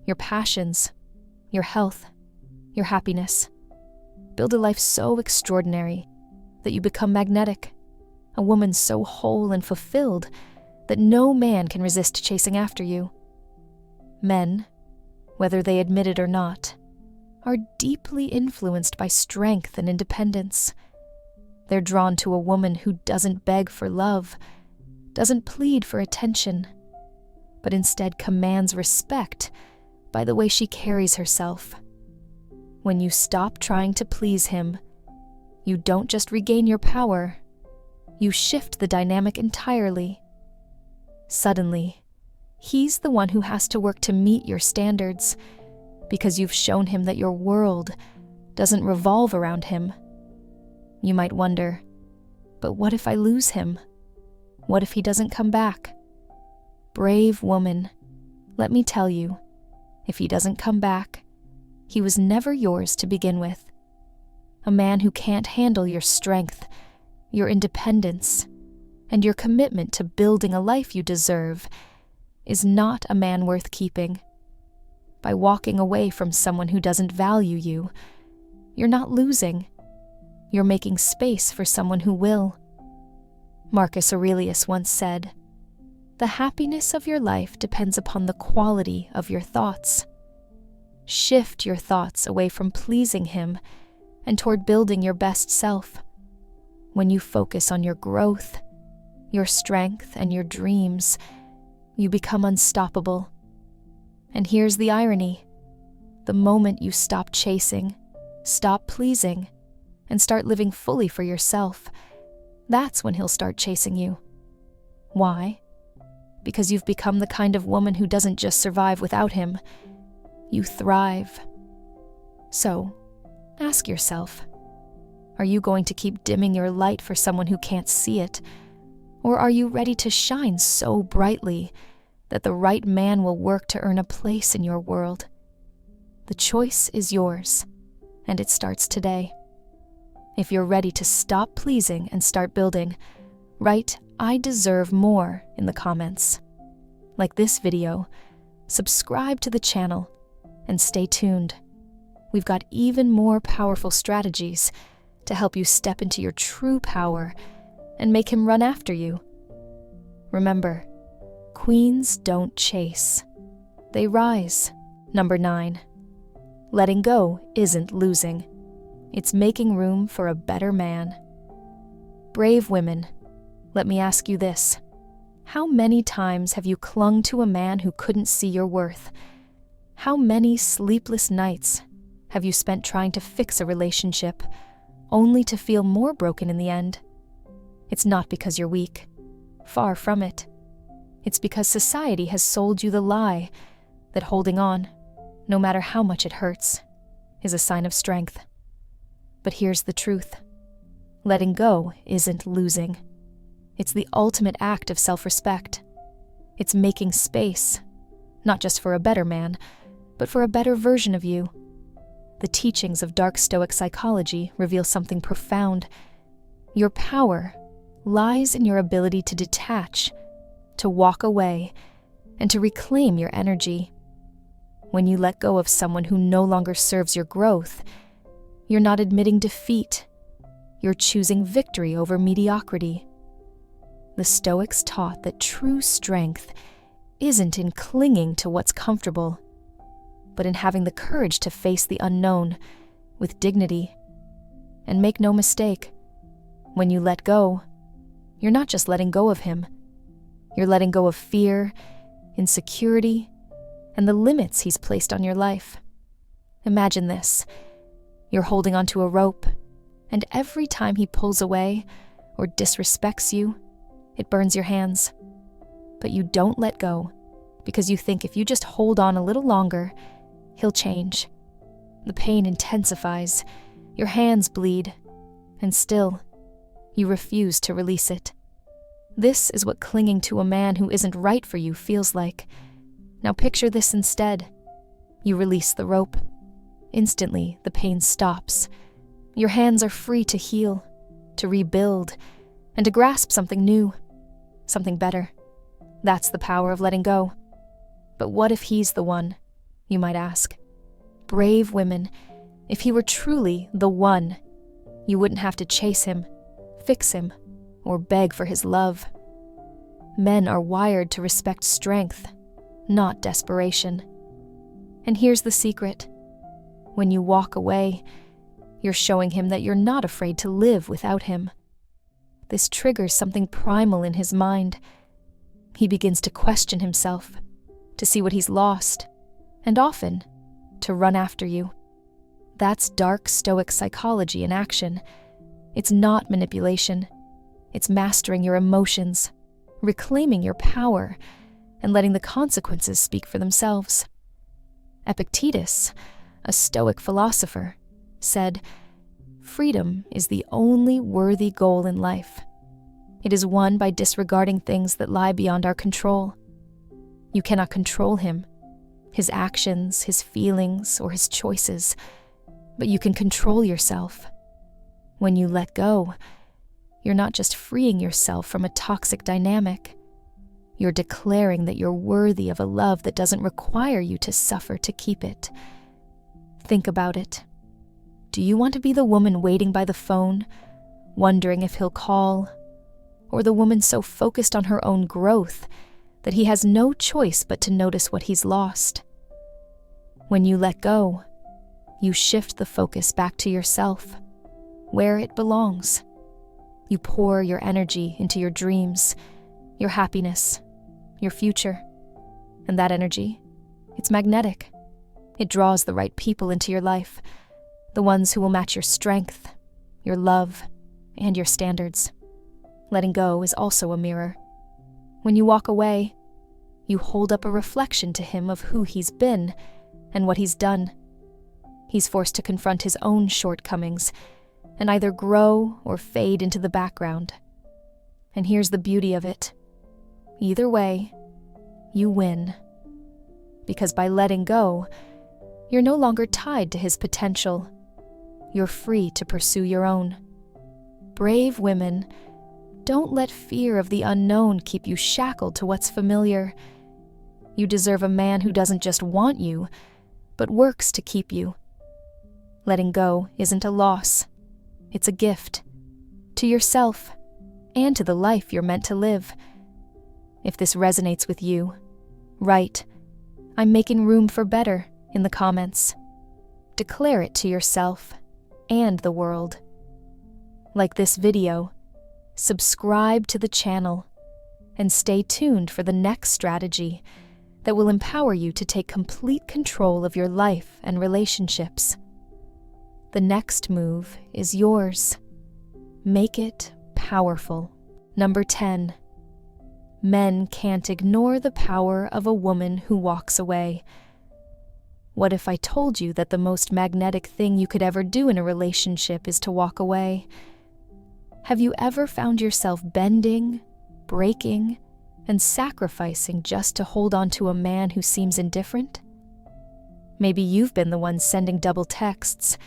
your passions, your health, your happiness. Build a life so extraordinary that you become magnetic, a woman so whole and fulfilled that no man can resist chasing after you. Men, whether they admit it or not, are deeply influenced by strength and independence. They're drawn to a woman who doesn't beg for love, doesn't plead for attention, but instead commands respect by the way she carries herself. When you stop trying to please him, you don't just regain your power, you shift the dynamic entirely. Suddenly, he's the one who has to work to meet your standards, because you've shown him that your world doesn't revolve around him. You might wonder, but what if I lose him? What if he doesn't come back? Brave woman, let me tell you, if he doesn't come back, he was never yours to begin with. A man who can't handle your strength, your independence, and your commitment to building a life you deserve is not a man worth keeping. By walking away from someone who doesn't value you, you're not losing. You're making space for someone who will. Marcus Aurelius once said, "The happiness of your life depends upon the quality of your thoughts." Shift your thoughts away from pleasing him and toward building your best self. When you focus on your growth, your strength, and your dreams, you become unstoppable. And here's the irony. The moment you stop chasing, stop pleasing, and start living fully for yourself, that's when he'll start chasing you. Why? Because you've become the kind of woman who doesn't just survive without him. You thrive. So, ask yourself, are you going to keep dimming your light for someone who can't see it? Or are you ready to shine so brightly that the right man will work to earn a place in your world? The choice is yours, and it starts today. If you're ready to stop pleasing and start building, write "I deserve more" in the comments. Like this video, subscribe to the channel, and stay tuned. We've got even more powerful strategies to help you step into your true power and make him run after you. Remember, queens don't chase. They rise. Number 9. Letting go isn't losing. It's making room for a better man. Brave women, let me ask you this. How many times have you clung to a man who couldn't see your worth? How many sleepless nights have you spent trying to fix a relationship, only to feel more broken in the end? It's not because you're weak. Far from it. It's because society has sold you the lie that holding on, no matter how much it hurts, is a sign of strength. But here's the truth. Letting go isn't losing. It's the ultimate act of self-respect. It's making space, not just for a better man, but for a better version of you. The teachings of dark Stoic psychology reveal something profound. Your power lies in your ability to detach, to walk away, and to reclaim your energy. When you let go of someone who no longer serves your growth, you're not admitting defeat. You're choosing victory over mediocrity. The Stoics taught that true strength isn't in clinging to what's comfortable, but in having the courage to face the unknown with dignity. And make no mistake, when you let go, you're not just letting go of him. You're letting go of fear, insecurity, and the limits he's placed on your life. Imagine this. You're holding onto a rope, and every time he pulls away or disrespects you, it burns your hands. But you don't let go, because you think if you just hold on a little longer, he'll change. The pain intensifies, your hands bleed, and still, you refuse to release it. This is what clinging to a man who isn't right for you feels like. Now picture this instead. You release the rope. Instantly, the pain stops. Your hands are free to heal, to rebuild, and to grasp something new, something better. That's the power of letting go. But what if he's the one, you might ask? Brave women, if he were truly the one, you wouldn't have to chase him, fix him, or beg for his love. Men are wired to respect strength, not desperation. And here's the secret. When you walk away, you're showing him that you're not afraid to live without him. This triggers something primal in his mind. He begins to question himself, to see what he's lost, and often, to run after you. That's dark Stoic psychology in action. It's not manipulation. It's mastering your emotions, reclaiming your power, and letting the consequences speak for themselves. Epictetus, a Stoic philosopher, said, "Freedom is the only worthy goal in life. It is won by disregarding things that lie beyond our control. You cannot control him, his actions, his feelings, or his choices, but you can control yourself. When you let go, you're not just freeing yourself from a toxic dynamic. You're declaring that you're worthy of a love that doesn't require you to suffer to keep it." Think about it. Do you want to be the woman waiting by the phone, wondering if he'll call, or the woman so focused on her own growth that he has no choice but to notice what he's lost? When you let go, you shift the focus back to yourself, where it belongs. You pour your energy into your dreams, your happiness, your future. And that energy, it's magnetic. It draws the right people into your life, the ones who will match your strength, your love, and your standards. Letting go is also a mirror. When you walk away, you hold up a reflection to him of who he's been and what he's done. He's forced to confront his own shortcomings and either grow or fade into the background. And here's the beauty of it. Either way, you win. Because by letting go, you're no longer tied to his potential. You're free to pursue your own. Brave women, don't let fear of the unknown keep you shackled to what's familiar. You deserve a man who doesn't just want you, but works to keep you. Letting go isn't a loss. It's a gift. To yourself, and to the life you're meant to live. If this resonates with you, write, "I'm making room for better," in the comments. Declare it to yourself and the world. Like this video, subscribe to the channel and stay tuned for the next strategy that will empower you to take complete control of your life and relationships. The next move is yours. Make it powerful. Number 10. Men can't ignore the power of a woman who walks away. What if I told you that the most magnetic thing you could ever do in a relationship is to walk away? Have you ever found yourself bending, breaking, and sacrificing just to hold on to a man who seems indifferent? Maybe you've been the one sending double texts,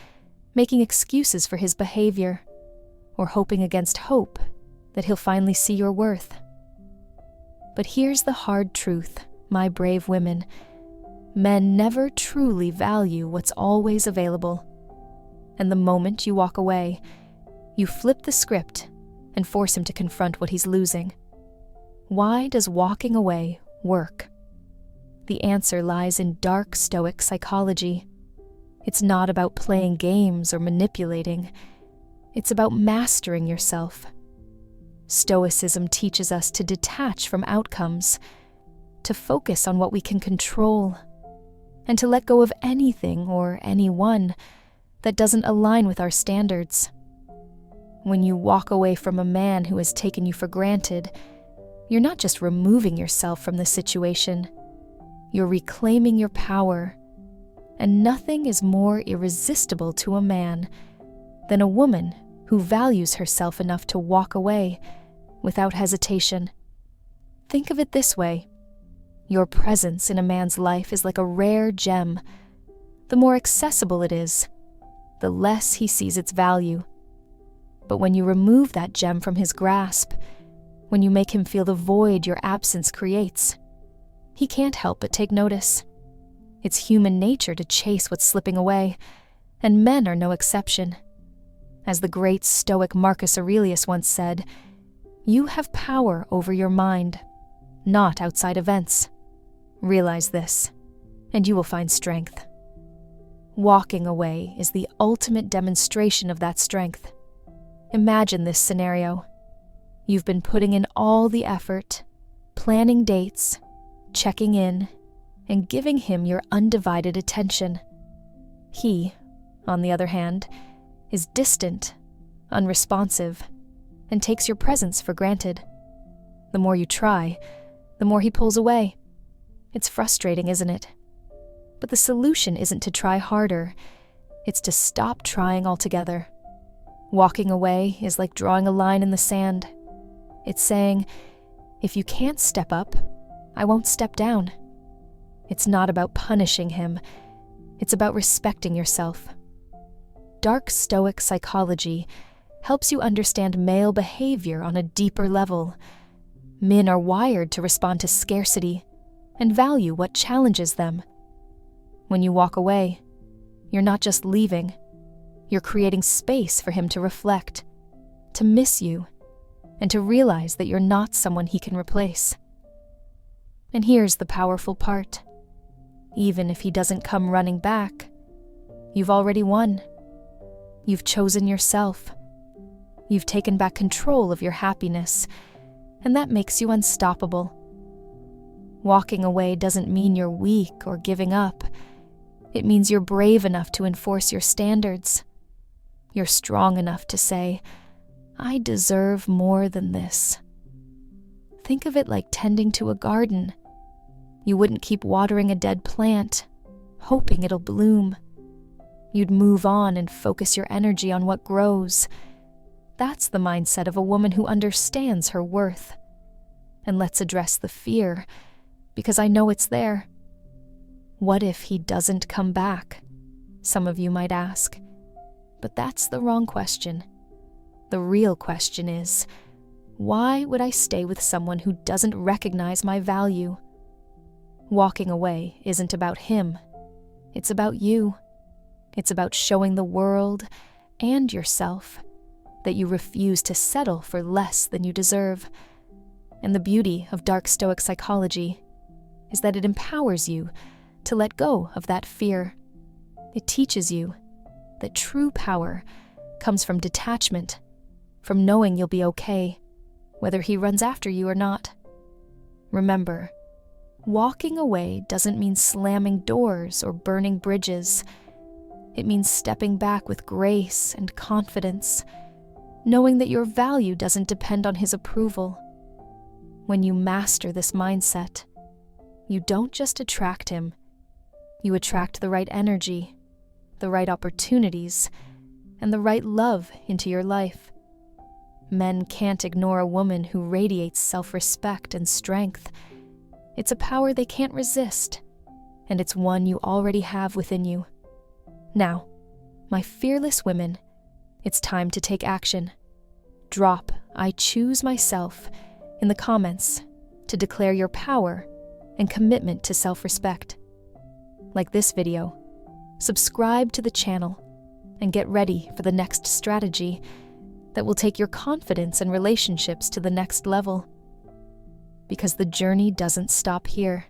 making excuses for his behavior, or hoping against hope that he'll finally see your worth. But here's the hard truth, my brave women. Men never truly value what's always available. And the moment you walk away, you flip the script and force him to confront what he's losing. Why does walking away work? The answer lies in dark Stoic psychology. It's not about playing games or manipulating. It's about mastering yourself. Stoicism teaches us to detach from outcomes, to focus on what we can control, and to let go of anything or anyone that doesn't align with our standards. When you walk away from a man who has taken you for granted, you're not just removing yourself from the situation, you're reclaiming your power. And nothing is more irresistible to a man than a woman who values herself enough to walk away without hesitation. Think of it this way. Your presence in a man's life is like a rare gem. The more accessible it is, the less he sees its value. But when you remove that gem from his grasp, when you make him feel the void your absence creates, he can't help but take notice. It's human nature to chase what's slipping away, and men are no exception. As the great Stoic Marcus Aurelius once said, "You have power over your mind, not outside events. Realize this, and you will find strength. Walking away is the ultimate demonstration of that strength. Imagine this scenario. You've been putting in all the effort, planning dates, checking in, and giving him your undivided attention. He, on the other hand, is distant, unresponsive, and takes your presence for granted. The more you try, the more he pulls away. It's frustrating, isn't it? But the solution isn't to try harder. It's to stop trying altogether. Walking away is like drawing a line in the sand. It's saying, if you can't step up, I won't step down. It's not about punishing him. It's about respecting yourself. Dark Stoic psychology helps you understand male behavior on a deeper level. Men are wired to respond to scarcity and value what challenges them. When you walk away, you're not just leaving. You're creating space for him to reflect, to miss you, and to realize that you're not someone he can replace. And here's the powerful part. Even if he doesn't come running back, you've already won. You've chosen yourself. You've taken back control of your happiness, and that makes you unstoppable. Walking away doesn't mean you're weak or giving up. It means you're brave enough to enforce your standards. You're strong enough to say, I deserve more than this. Think of it like tending to a garden. You wouldn't keep watering a dead plant, hoping it'll bloom. You'd move on and focus your energy on what grows. That's the mindset of a woman who understands her worth. And let's address the fear, because I know it's there. What if he doesn't come back? Some of you might ask. But that's the wrong question. The real question is, why would I stay with someone who doesn't recognize my value? Walking away isn't about him. It's about you. It's about showing the world and yourself that you refuse to settle for less than you deserve. And the beauty of Dark Stoic psychology is that it empowers you to let go of that fear. It teaches you that true power comes from detachment, from knowing you'll be okay, whether he runs after you or not. Remember, walking away doesn't mean slamming doors or burning bridges. It means stepping back with grace and confidence, knowing that your value doesn't depend on his approval. When you master this mindset, you don't just attract him, you attract the right energy, the right opportunities, and the right love into your life. Men can't ignore a woman who radiates self-respect and strength. It's a power they can't resist, and it's one you already have within you. Now, my fearless women, it's time to take action. Drop "I choose myself" in the comments to declare your power and commitment to self-respect. Like this video, subscribe to the channel and get ready for the next strategy that will take your confidence and relationships to the next level. Because the journey doesn't stop here.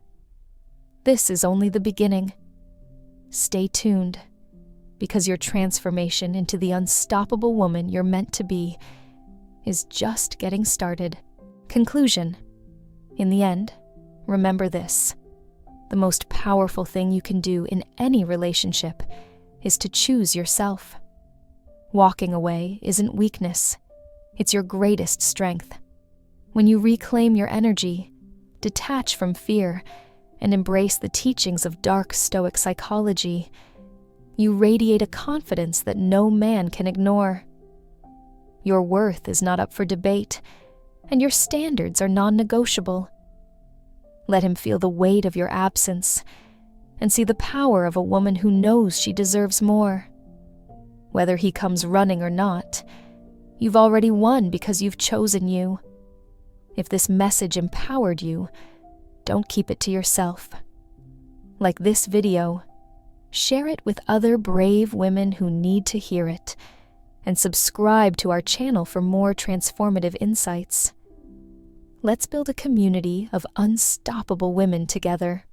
This is only the beginning. Stay tuned, because your transformation into the unstoppable woman you're meant to be is just getting started. Conclusion. In the end, remember this. The most powerful thing you can do in any relationship is to choose yourself. Walking away isn't weakness. It's your greatest strength. When you reclaim your energy, detach from fear, and embrace the teachings of Dark Stoic psychology, you radiate a confidence that no man can ignore. Your worth is not up for debate, and your standards are non-negotiable. Let him feel the weight of your absence and see the power of a woman who knows she deserves more. Whether he comes running or not, you've already won because you've chosen you. If this message empowered you, don't keep it to yourself. Like this video, share it with other brave women who need to hear it, and subscribe to our channel for more transformative insights. Let's build a community of unstoppable women together.